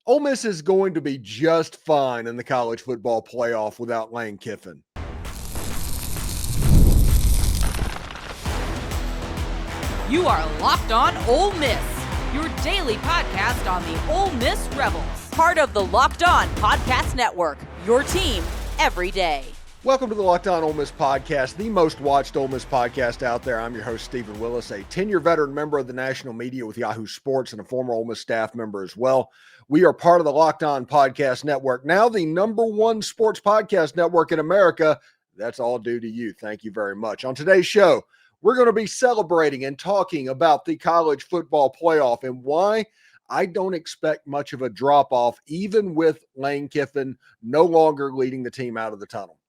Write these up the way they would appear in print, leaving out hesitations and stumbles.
Ole Miss is going to be just fine in the college football playoff without Lane Kiffin. You are Locked On Ole Miss, your daily podcast on the Ole Miss Rebels. Part of the Locked On Podcast Network, your team every day. Welcome to the Locked On Ole Miss podcast, the most watched Ole Miss podcast out there. I'm your host, Stephen Willis, a 10-year veteran member of the national media with Yahoo Sports and a former Ole Miss staff member as well. We are part of the Locked On Podcast Network, now the number one sports podcast network in America. That's all due to you. Thank you very much. On today's show, we're going to be celebrating and talking about the college football playoff and why I don't expect much of a drop-off, even with Lane Kiffin no longer leading the team out of the tunnel.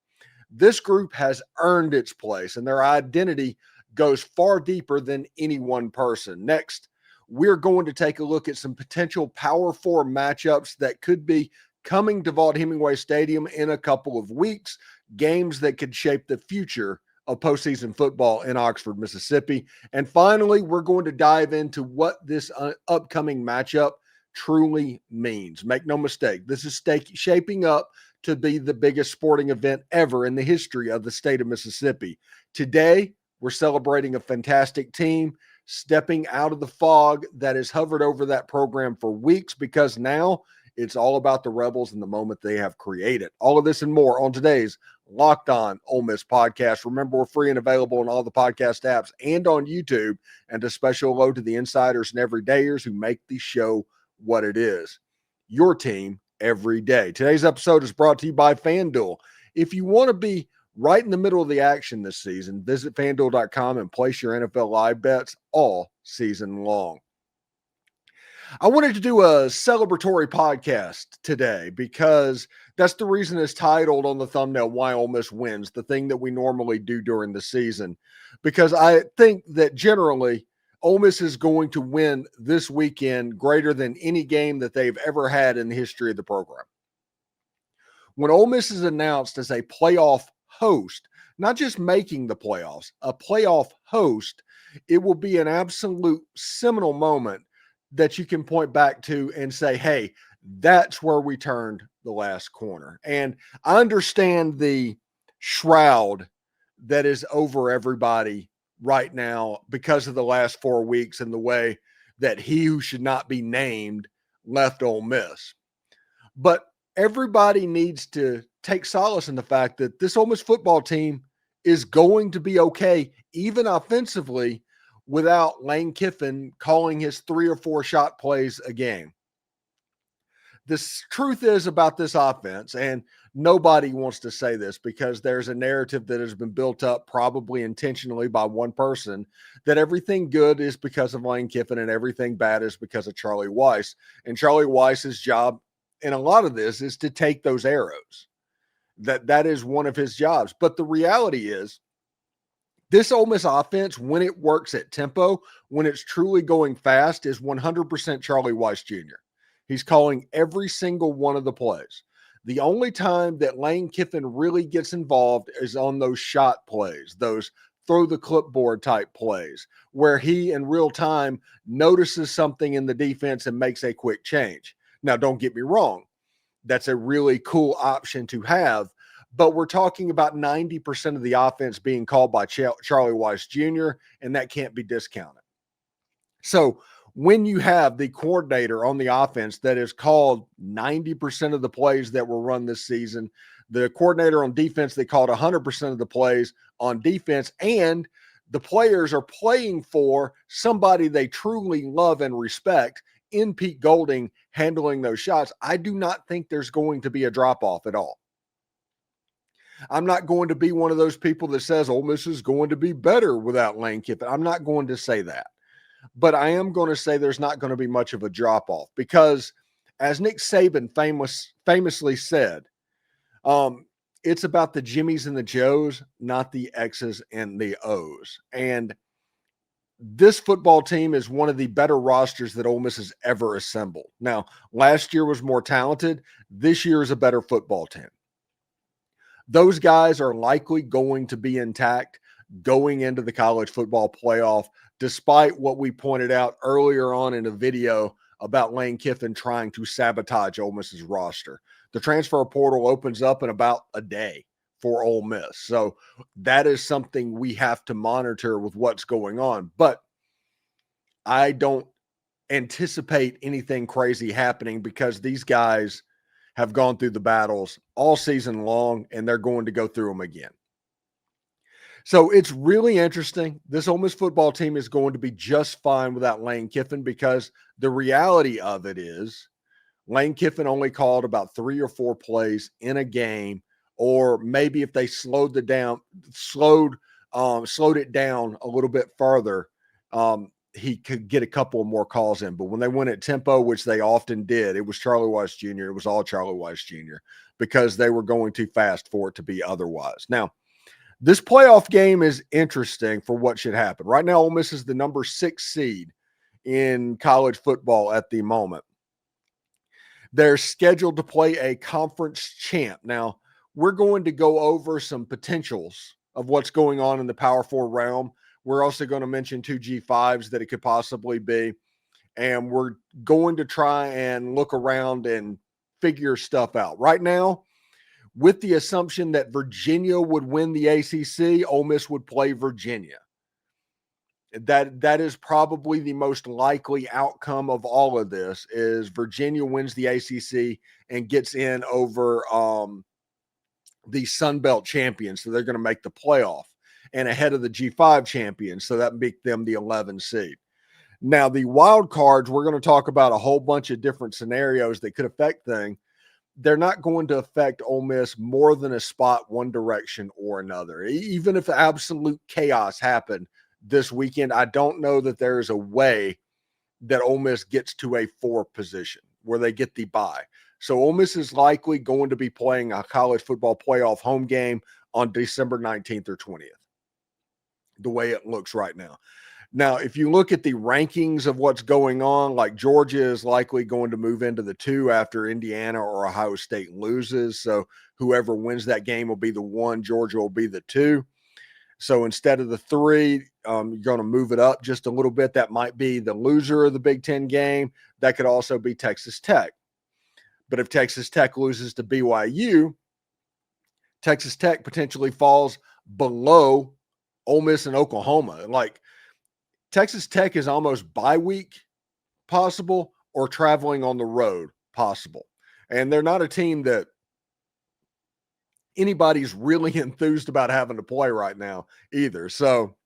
This group has earned its place, and their identity goes far deeper than any one person. Next, we're going to take a look at some potential Power Four matchups that could be coming to Vaught Hemingway Stadium in a couple of weeks, games that could shape the future of postseason football in Oxford, Mississippi. And finally, we're going to dive into what this upcoming matchup truly means. Make no mistake, this is shaping up to be the biggest sporting event ever in the history of the state of Mississippi. Today, we're celebrating a fantastic team stepping out of the fog that has hovered over that program for weeks, because now it's all about the Rebels and the moment they have created. All of this and more on today's Locked On Ole Miss podcast. Remember, we're free and available on all the podcast apps and on YouTube. And a special hello to the insiders and everydayers who make the show what it is. Your team every day. Today's episode is brought to you by FanDuel. If you want to be right in the middle of the action this season, visit FanDuel.com and place your NFL live bets all season long. I wanted to do a celebratory podcast today because that's the reason it's titled on the thumbnail, Why Ole Miss Wins, the thing that we normally do during the season. Because I think that generally Ole Miss is going to win this weekend greater than any game that they've ever had in the history of the program. When Ole Miss is announced as a playoff host, not just making the playoffs, a playoff host, it will be an absolute seminal moment that you can point back to and say, hey, that's where we turned the last corner. And I understand the shroud that is over everybody right now because of the last 4 weeks and the way that he who should not be named left Ole Miss. But everybody needs to take solace in the fact that this Ole Miss football team is going to be okay, even offensively, without Lane Kiffin calling his 3 or 4 shot plays a game. The truth is about this offense, and nobody wants to say this because there's a narrative that has been built up probably intentionally by one person, that everything good is because of Lane Kiffin and everything bad is because of Charlie Weiss. And Charlie Weiss's job in a lot of this is to take those arrows. That is one of his jobs. But the reality is, this Ole Miss offense, when it works at tempo, when it's truly going fast, is 100% Charlie Weiss Jr. He's calling every single one of the plays. The only time that Lane Kiffin really gets involved is on those shot plays, those throw the clipboard type plays, where he in real time notices something in the defense and makes a quick change. Now, don't get me wrong. That's a really cool option to have. But we're talking about 90% of the offense being called by Charlie Weiss Jr., and that can't be discounted. So when you have the coordinator on the offense that is called 90% of the plays that were run this season, the coordinator on defense that called 100% of the plays on defense, and the players are playing for somebody they truly love and respect in Pete Golding handling those shots, I do not think there's going to be a drop-off at all. I'm not going to be one of those people that says Ole Miss is going to be better without Lane Kiffin. I'm not going to say that. But I am going to say there's not going to be much of a drop-off because, as Nick Saban famously said, it's about the Jimmies and the Joes, not the X's and the O's. And this football team is one of the better rosters that Ole Miss has ever assembled. Now, last year was more talented. This year is a better football team. Those guys are likely going to be intact going into the college football playoff, despite what we pointed out earlier on in a video about Lane Kiffin trying to sabotage Ole Miss's roster. The transfer portal opens up in about a day for Ole Miss. So that is something we have to monitor with what's going on. But I don't anticipate anything crazy happening because these guys have gone through the battles all season long, and they're going to go through them again. So it's really interesting. This Ole Miss football team is going to be just fine without Lane Kiffin, because the reality of it is Lane Kiffin only called about 3 or 4 plays in a game, or maybe if they slowed it down a little bit further, he could get a couple more calls in. But when they went at tempo, which they often did, it was Charlie Weiss Jr. It was all Charlie Weiss Jr. because they were going too fast for it to be otherwise. Now, this playoff game is interesting for what should happen. Right now, Ole Miss is the number 6 seed in college football at the moment. They're scheduled to play a conference champ. Now, we're going to go over some potentials of what's going on in the Power 4 realm. We're also going to mention 2 G5s that it could possibly be. And we're going to try and look around and figure stuff out. Right now, with the assumption that Virginia would win the ACC, Ole Miss would play Virginia. That is probably the most likely outcome of all of this, is Virginia wins the ACC and gets in over the Sun Belt champions. So they're going to make the playoff and ahead of the G5 champions. So that make them the 11 seed. Now, the wild cards, we're going to talk about a whole bunch of different scenarios that could affect things. They're not going to affect Ole Miss more than a spot one direction or another. Even if absolute chaos happened this weekend, I don't know that there is a way that Ole Miss gets to a 4 position where they get the bye. So Ole Miss is likely going to be playing a college football playoff home game on December 19th or 20th, the way it looks right now. Now, if you look at the rankings of what's going on, like Georgia is likely going to move into the 2 after Indiana or Ohio State loses. So whoever wins that game will be the 1. Georgia will be the 2. So instead of the 3, you're going to move it up just a little bit. That might be the loser of the Big Ten game. That could also be Texas Tech. But if Texas Tech loses to BYU, Texas Tech potentially falls below Ole Miss and Oklahoma. Like, Texas Tech is almost bye week possible or traveling on the road possible. And they're not a team that anybody's really enthused about having to play right now either. So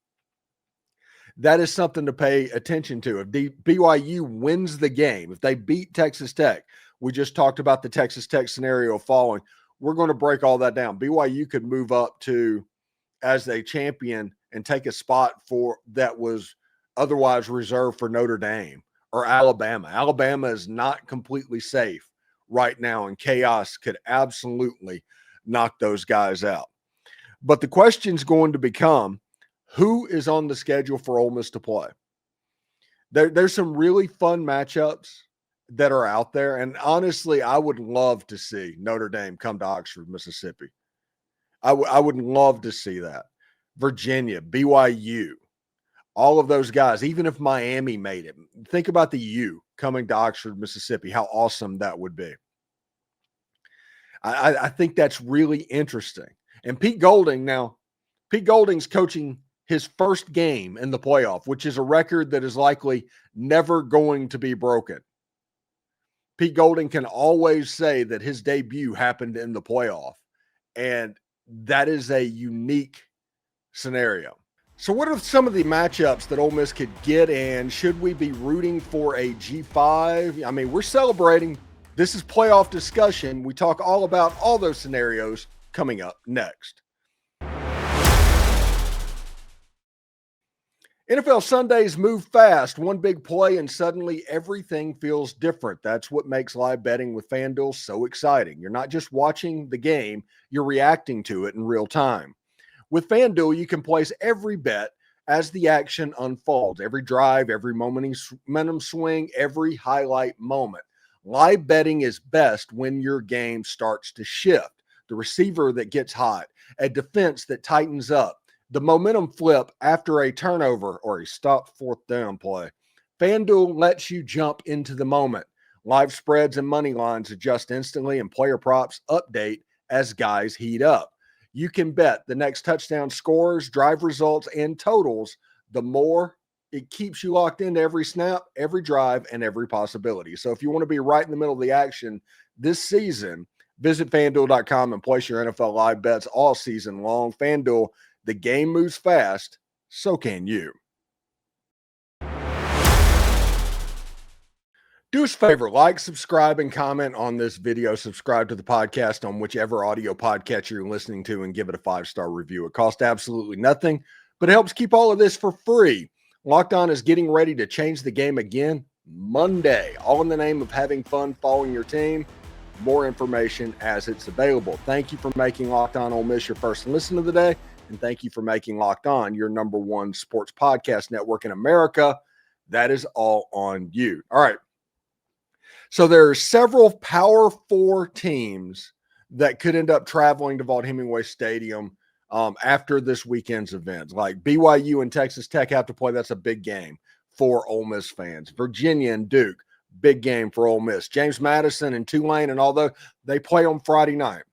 that is something to pay attention to. If BYU wins the game, if they beat Texas Tech, we just talked about the Texas Tech scenario falling. We're going to break all that down. BYU could move up to as a champion and take a spot for that was otherwise reserved for Notre Dame or Alabama. Alabama is not completely safe right now, and chaos could absolutely knock those guys out. But the question's going to become, who is on the schedule for Ole Miss to play? There's some really fun matchups that are out there, and honestly, I would love to see Notre Dame come to Oxford, Mississippi. I would love to see that. Virginia, BYU, all of those guys, even if Miami made it. Think about the U coming to Oxford, Mississippi, how awesome that would be. I think that's really interesting. And Pete Golding's coaching his first game in the playoff, which is a record that is likely never going to be broken. Pete Golding can always say that his debut happened in the playoff, and that is a unique scenario. So what are some of the matchups that Ole Miss could get, and should we be rooting for a G5? I mean, we're celebrating. This is playoff discussion. We talk all about all those scenarios coming up next. NFL Sundays move fast. One big play and suddenly everything feels different. That's what makes live betting with FanDuel so exciting. You're not just watching the game, you're reacting to it in real time. With FanDuel, you can place every bet as the action unfolds. Every drive, every momentum swing, every highlight moment. Live betting is best when your game starts to shift. The receiver that gets hot, a defense that tightens up, the momentum flip after a turnover or a stop fourth down play. FanDuel lets you jump into the moment. Live spreads and money lines adjust instantly, and player props update as guys heat up. You can bet the next touchdown scores, drive results, and totals. The more it keeps you locked into every snap, every drive, and every possibility. So if you want to be right in the middle of the action this season, visit FanDuel.com and place your NFL live bets all season long. FanDuel, the game moves fast, so can you. Do us a favor, like, subscribe, and comment on this video. Subscribe to the podcast on whichever audio podcast you're listening to and give it a 5-star review. It costs absolutely nothing, but it helps keep all of this for free. Locked On is getting ready to change the game again Monday, all in the name of having fun following your team. More information as it's available. Thank you for making Locked On Ole Miss your first listen of the day, and thank you for making Locked On your number one sports podcast network in America. That is all on you. All right. So there are several Power 4 teams that could end up traveling to Vaught Hemingway Stadium after this weekend's events. Like BYU and Texas Tech have to play. That's a big game for Ole Miss fans. Virginia and Duke, big game for Ole Miss. James Madison and Tulane, and although they play on Friday night.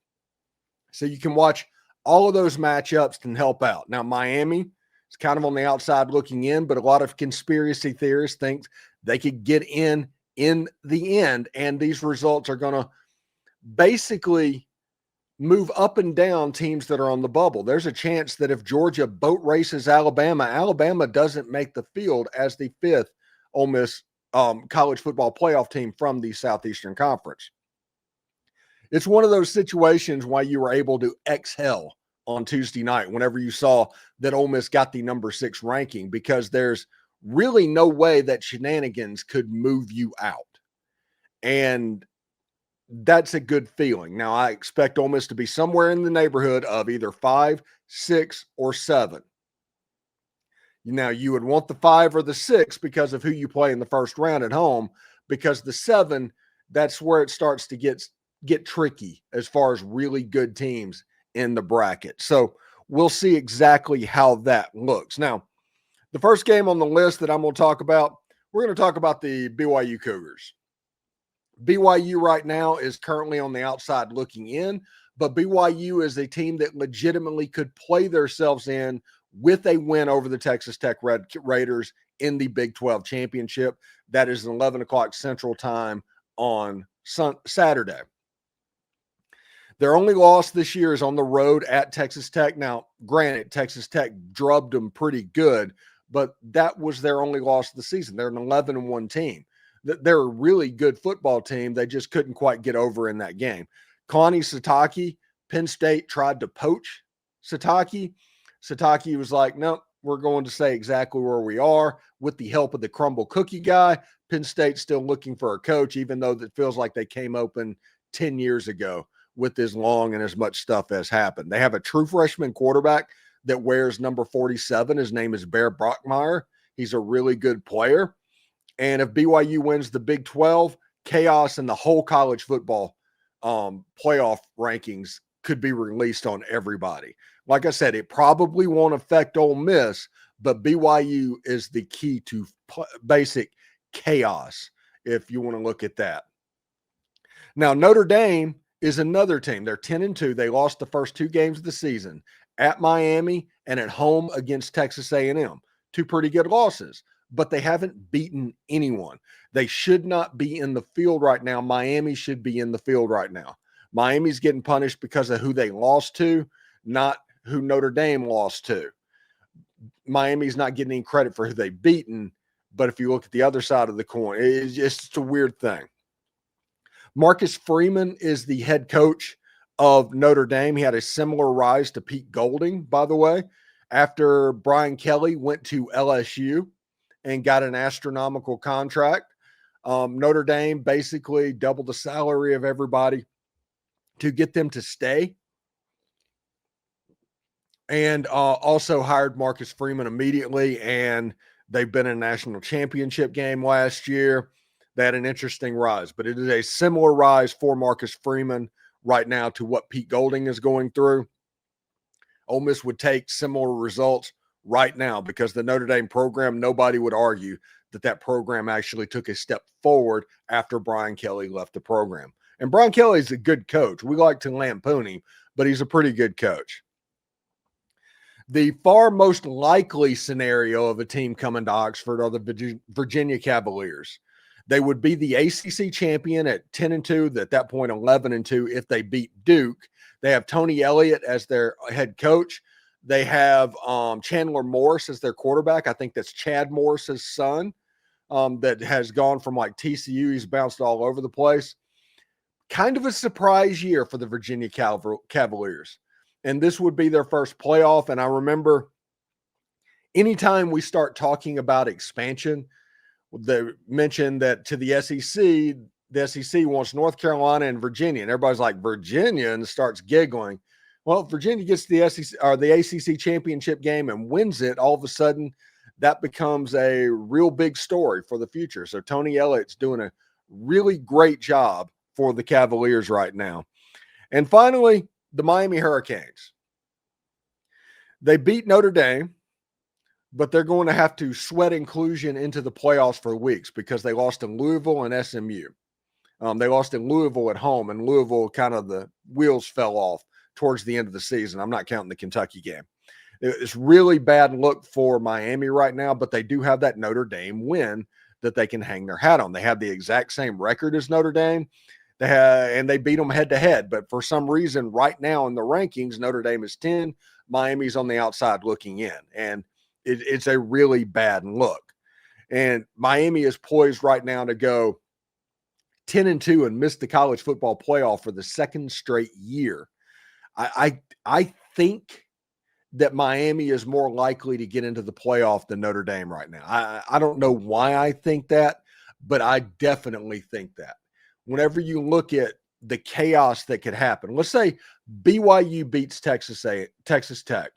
So you can watch all of those matchups and help out. Now, Miami is kind of on the outside looking in, but a lot of conspiracy theorists think they could get in the end, and these results are going to basically move up and down teams that are on the bubble. There's a chance that if Georgia boat races Alabama doesn't make the field as the 5th Ole Miss college football playoff team from the Southeastern Conference. It's one of those situations why you were able to exhale on Tuesday night whenever you saw that Ole Miss got the number 6 ranking, because there's really no way that shenanigans could move you out. And that's a good feeling. Now, I expect Ole Miss to be somewhere in the neighborhood of either 5, 6, or 7. Now, you would want the 5 or the 6 because of who you play in the first round at home, because the 7, that's where it starts to get tricky as far as really good teams in the bracket. So we'll see exactly how that looks. Now, the first game on the list that I'm going to talk about, we're going to talk about the BYU Cougars. BYU right now is currently on the outside looking in, but BYU is a team that legitimately could play themselves in with a win over the Texas Tech Raiders in the Big 12 championship. That is 11 o'clock Central Time on Saturday. Their only loss this year is on the road at Texas Tech. Now, granted, Texas Tech drubbed them pretty good, but that was their only loss of the season. They're an 11-1 team. They're a really good football team. They just couldn't quite get over in that game. Connie Satake, Penn State tried to poach Satake. Satake was like, no, we're going to stay exactly where we are with the help of the crumble cookie guy. Penn State's still looking for a coach, even though it feels like they came open 10 years ago with as long and as much stuff as happened. They have a true freshman quarterback that wears number 47. His name is Bear Brockmeyer. He's a really good player. And if BYU wins the Big 12, chaos in the whole college football playoff rankings could be released on everybody. Like I said, it probably won't affect Ole Miss, but BYU is the key to basic chaos, if you want to look at that. Now, Notre Dame is another team. They're 10-2. They lost the first 2 games of the season at Miami and at home against Texas A&M. 2 pretty good losses, but they haven't beaten anyone. They should not be in the field right now. Miami should be in the field right now. Miami's getting punished because of who they lost to, not who Notre Dame lost to. Miami's not getting any credit for who they've beaten, but if you look at the other side of the coin, it's just a weird thing. Marcus Freeman is the head coach of Notre Dame. He had a similar rise to Pete Golding, by the way, after Brian Kelly went to LSU and got an astronomical contract. Notre Dame basically doubled the salary of everybody to get them to stay, and also hired Marcus Freeman immediately, and they've been in a national championship game last year. They had an interesting rise, but it is a similar rise for Marcus Freeman right now to what Pete Golding is going through. Ole Miss would take similar results right now because the Notre Dame program, nobody would argue that program actually took a step forward after Brian Kelly left the program. And Brian Kelly is a good coach. We like to lampoon him, but he's a pretty good coach. The far most likely scenario of a team coming to Oxford are the Virginia Cavaliers. They would be the ACC champion at 10-2, at that point 11-2 if they beat Duke. They have Tony Elliott as their head coach. They have Chandler Morris as their quarterback. I think that's Chad Morris's son that has gone from like TCU. He's bounced all over the place. Kind of a surprise year for the Virginia Cavaliers. And this would be their first playoff. And I remember anytime we start talking about expansion, they mention that to the SEC wants North Carolina and Virginia. And everybody's like, Virginia, and starts giggling. Well, if Virginia gets to the SEC or the ACC championship game and wins it, all of a sudden that becomes a real big story for the future. So Tony Elliott's doing a really great job for the Cavaliers right now. And finally, the Miami Hurricanes. They beat Notre Dame, but they're going to have to sweat inclusion into the playoffs for weeks because they lost in Louisville and SMU. They lost in Louisville at home, and Louisville kind of the wheels fell off towards the end of the season. I'm not counting the Kentucky game. It's really bad look for Miami right now, but they do have that Notre Dame win that they can hang their hat on. They have the exact same record as Notre Dame. And they beat them head-to-head. But for some reason, right now in the rankings, Notre Dame is 10. Miami's on the outside looking in. And it's a really bad look. And Miami is poised right now to go 10-2 and miss the college football playoff for the second straight year. I think that Miami is more likely to get into the playoff than Notre Dame right now. I don't know why I think that, but I definitely think that. Whenever you look at the chaos that could happen, let's say BYU beats Texas Tech.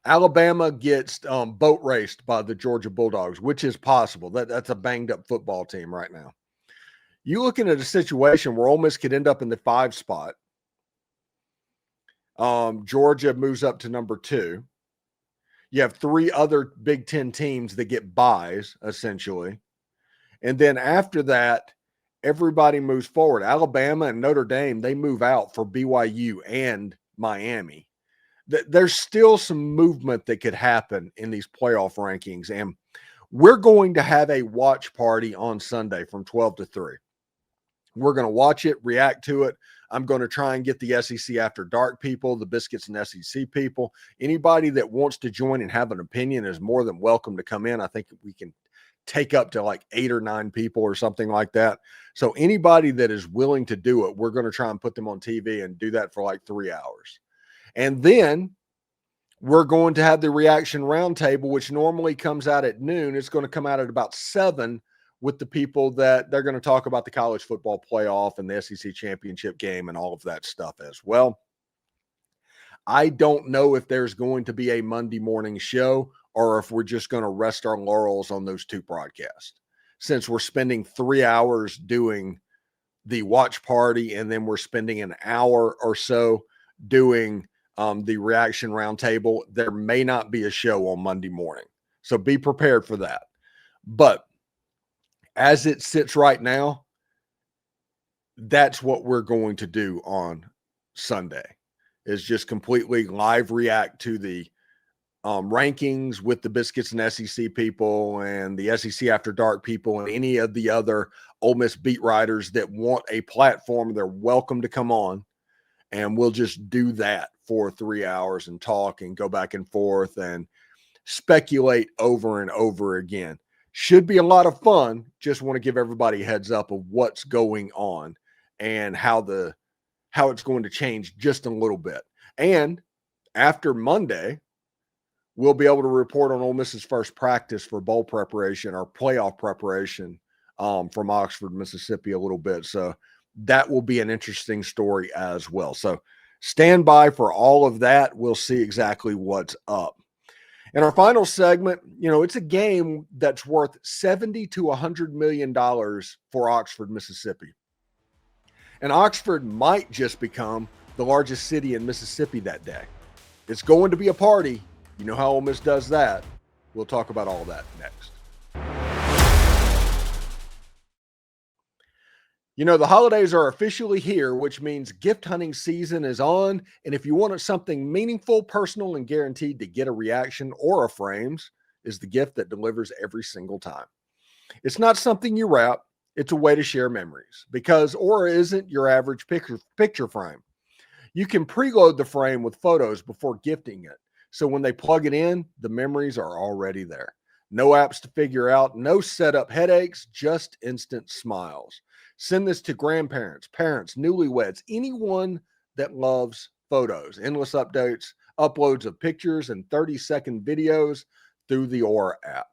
Alabama gets boat raced by the Georgia Bulldogs, which is possible. That's a banged up football team right now. You're looking at a situation where Ole Miss could end up in the 5 spot. Georgia moves up to number 2. You have 3 other Big Ten teams that get buys, essentially. And then after that, everybody moves forward. Alabama and Notre Dame, they move out for BYU and Miami. There's still some movement that could happen in these playoff rankings. And we're going to have a watch party on Sunday from 12 to 3. We're going to watch it, react to it. I'm going to try and get the SEC After Dark people, the Biscuits and SEC people. Anybody that wants to join and have an opinion is more than welcome to come in. I think we can take up to like 8 or 9 people or something like that. So anybody that is willing to do it, we're going to try and put them on TV and do that for like 3 hours. And then we're going to have the reaction roundtable, which normally comes out at noon. It's going to come out at about 7 with the people that they're going to talk about the college football playoff and the SEC championship game and all of that stuff as well. I don't know if there's going to be a Monday morning show or if we're just going to rest our laurels on those 2 broadcasts. Since we're spending 3 hours doing the watch party and then we're spending an hour or so doing the reaction roundtable, there may not be a show on Monday morning. So be prepared for that. But as it sits right now, that's what we're going to do on Sunday, is just completely live react to the rankings with the Biscuits and SEC people and the SEC After Dark people and any of the other Ole Miss beat writers that want a platform. They're welcome to come on, and we'll just do that for 3 hours and talk and go back and forth and speculate over and over again. Should be a lot of fun. Just want to give everybody a heads up of what's going on and how it's going to change just a little bit. And after Monday, we'll be able to report on Ole Miss's first practice for bowl preparation or playoff preparation from Oxford, Mississippi a little bit. So that will be an interesting story as well. So stand by for all of that. We'll see exactly what's up. In our final segment, it's a game that's worth $70 to $100 million for Oxford, Mississippi. And Oxford might just become the largest city in Mississippi that day. It's going to be a party. You know how Ole Miss does that. We'll talk about all that next. You know, the holidays are officially here, which means gift hunting season is on. And if you want something meaningful, personal, and guaranteed to get a reaction, Aura Frames is the gift that delivers every single time. It's not something you wrap, it's a way to share memories because Aura isn't your average picture frame. You can preload the frame with photos before gifting it. So when they plug it in, the memories are already there. No apps to figure out, no setup headaches, just instant smiles. Send this to grandparents, parents, newlyweds, anyone that loves photos. Endless uploads of pictures and 30-second videos through the Aura app.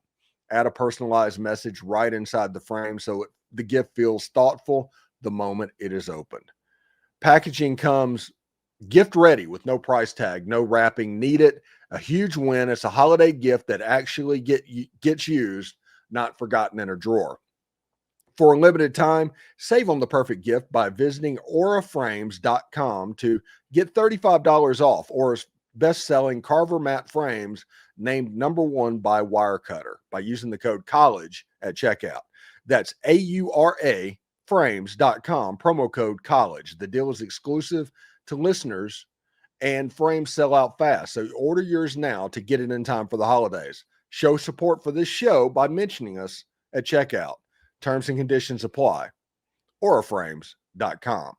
Add a personalized message right inside the frame so the gift feels thoughtful the moment it is opened. Packaging comes gift ready with no price tag, no wrapping needed. A huge win. It's a holiday gift that actually gets used, not forgotten in a drawer. For a limited time, save on the perfect gift by visiting auraframes.com to get $35 off Aura's best-selling Carver matte frames named #1 by Wirecutter by using the code COLLEGE at checkout. That's AURA frames.com, promo code COLLEGE. The deal is exclusive to listeners and frames sell out fast. So order yours now to get it in time for the holidays. Show support for this show by mentioning us at checkout. Terms and conditions apply. auraframes.com.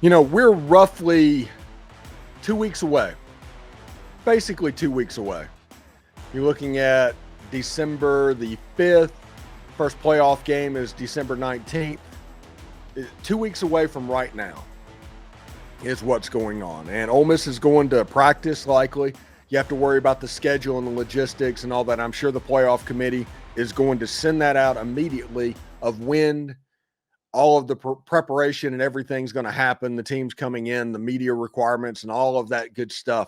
You know, we're roughly 2 weeks away. Basically 2 weeks away. You're looking at December the 5th. First playoff game is December 19th. 2 weeks away from right now is what's going on. And Ole Miss is going to practice likely. You have to worry about the schedule and the logistics and all that. I'm sure the playoff committee is going to send that out immediately of when all of the preparation and everything's going to happen, the teams coming in, the media requirements, and all of that good stuff.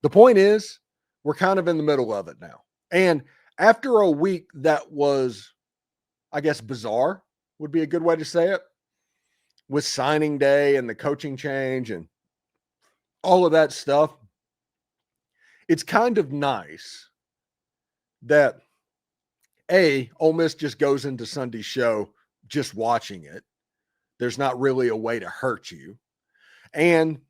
The point is, we're kind of in the middle of it now. And after a week that was, I guess, bizarre would be a good way to say it, with signing day and the coaching change and all of that stuff, it's kind of nice that Ole Miss just goes into Sunday's show just watching it. There's not really a way to hurt you. And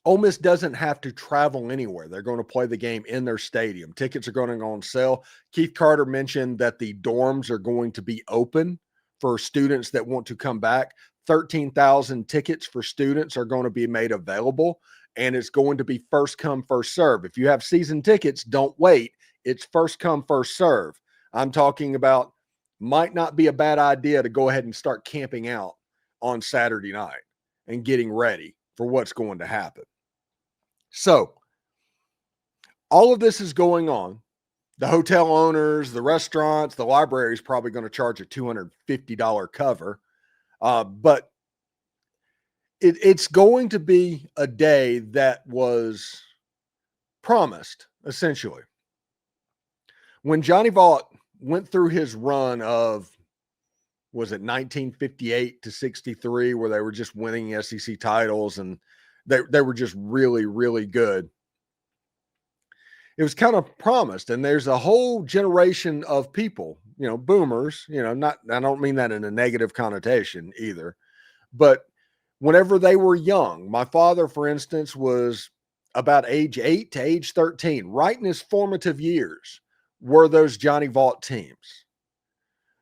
Ole Miss doesn't have to travel anywhere. They're going to play the game in their stadium. Tickets are going to go on sale. Keith Carter mentioned that the dorms are going to be open for students that want to come back. 13,000 tickets for students are going to be made available, and it's going to be first come, first serve. If you have season tickets, don't wait. It's first come, first serve. I'm talking about might not be a bad idea to go ahead and start camping out on Saturday night and getting ready for what's going to happen. So all of this is going on. The hotel owners, the restaurants, the library is probably going to charge a $250 cover. But it's going to be a day that was promised, essentially. When Johnny Vaught went through his run of, was it 1958 to 63, where they were just winning SEC titles and they were just really, really good. It was kind of promised, and there's a whole generation of people, you know, boomers, you know, I don't mean that in a negative connotation either, but whenever they were young, my father, for instance, was about age 8 to age 13, right in his formative years, were those Johnny Vaught teams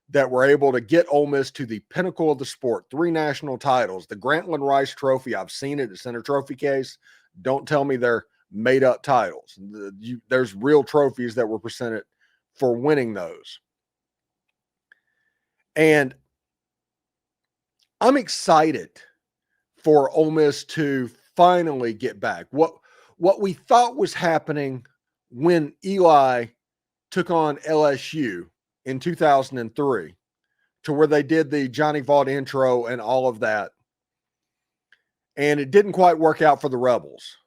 that were able to get Ole Miss to the pinnacle of the sport, 3 national titles, the Grantland Rice Trophy. I've seen it. It's in a trophy case. Don't tell me they're made up titles. There's real trophies that were presented for winning those. And I'm excited for Ole Miss to finally get back. What we thought was happening when Eli took on LSU in 2003, to where they did the Johnny Vaught intro and all of that, and it didn't quite work out for the Rebels.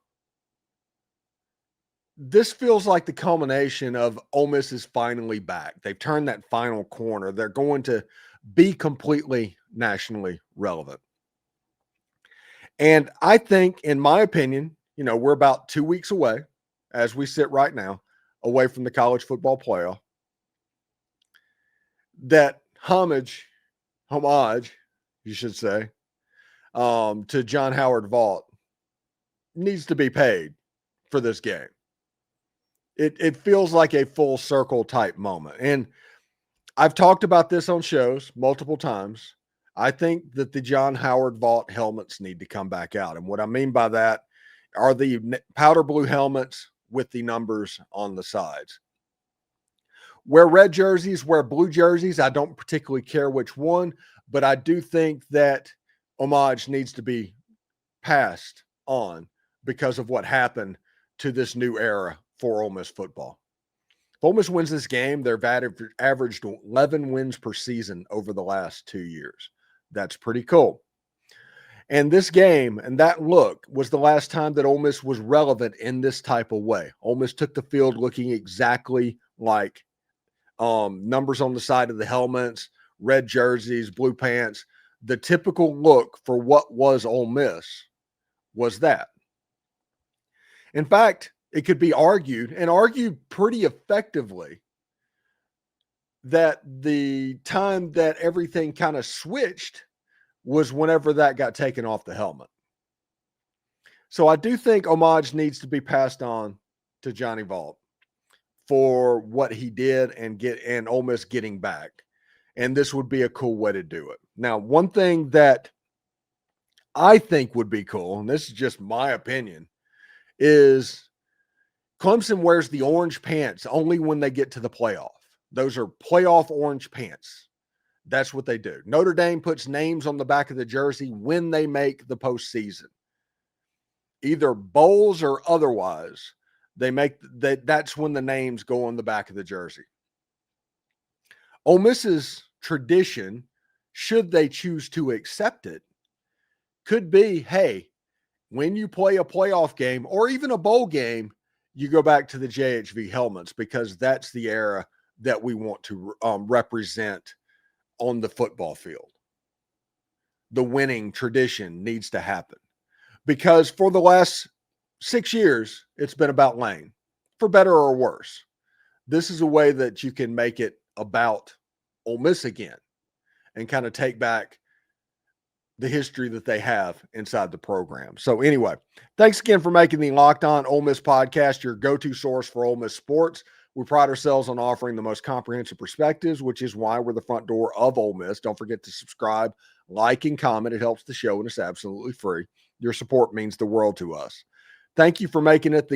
This feels like the culmination of Ole Miss is finally back. They've turned that final corner. They're going to be completely nationally relevant. And I think, in my opinion, you know, we're about 2 weeks away, as we sit right now, away from the college football playoff. that homage, you should say, to John Howard Vaught needs to be paid for this game. It feels like a full circle type moment. And I've talked about this on shows multiple times. I think that the John Howard Vaught helmets need to come back out. And what I mean by that are the powder blue helmets with the numbers on the sides. Wear red jerseys, wear blue jerseys. I don't particularly care which one, but I do think that homage needs to be passed on because of what happened to this new era for Ole Miss football. If Ole Miss wins this game, they've averaged 11 wins per season over the last 2 years. That's pretty cool. And this game and that look was the last time that Ole Miss was relevant in this type of way. Ole Miss took the field looking exactly like numbers on the side of the helmets, red jerseys, blue pants. The typical look for what was Ole Miss was that. In fact, it could be argued, and argued pretty effectively, that the time that everything kind of switched was whenever that got taken off the helmet. So I do think homage needs to be passed on to Johnny Vaught for what he did and Ole Miss getting back. And this would be a cool way to do it. Now, one thing that I think would be cool, and this is just my opinion, is Clemson wears the orange pants only when they get to the playoff. Those are playoff orange pants. That's what they do. Notre Dame puts names on the back of the jersey when they make the postseason. Either bowls or otherwise, that's when the names go on the back of the jersey. Ole Miss's tradition, should they choose to accept it, could be, hey, when you play a playoff game or even a bowl game, you go back to the JHV helmets because that's the era that we want to represent on the football field. The winning tradition needs to happen because for the last 6 years, it's been about Lane, for better or worse. This is a way that you can make it about Ole Miss again and kind of take back the history that they have inside the program. So anyway, thanks again for making the Locked On Ole Miss podcast your go-to source for Ole Miss sports. We pride ourselves on offering the most comprehensive perspectives, which is why we're the front door of Ole Miss. Don't forget to subscribe, like, and comment. It helps the show, and it's absolutely free. Your support means the world to us. Thank you for making it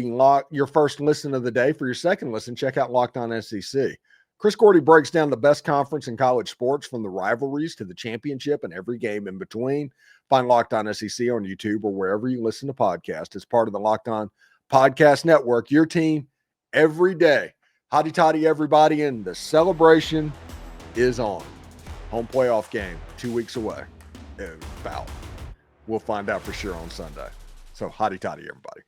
your first listen of the day. For your second listen, check out Locked On SEC. Chris Gordy breaks down the best conference in college sports, from the rivalries to the championship and every game in between. Find Locked On SEC on YouTube or wherever you listen to podcasts. As part of the Locked On Podcast Network, your team every day. Hotty toddy, everybody, and the celebration is on. Home playoff game 2 weeks away. About. We'll find out for sure on Sunday. So hotty toddy, everybody.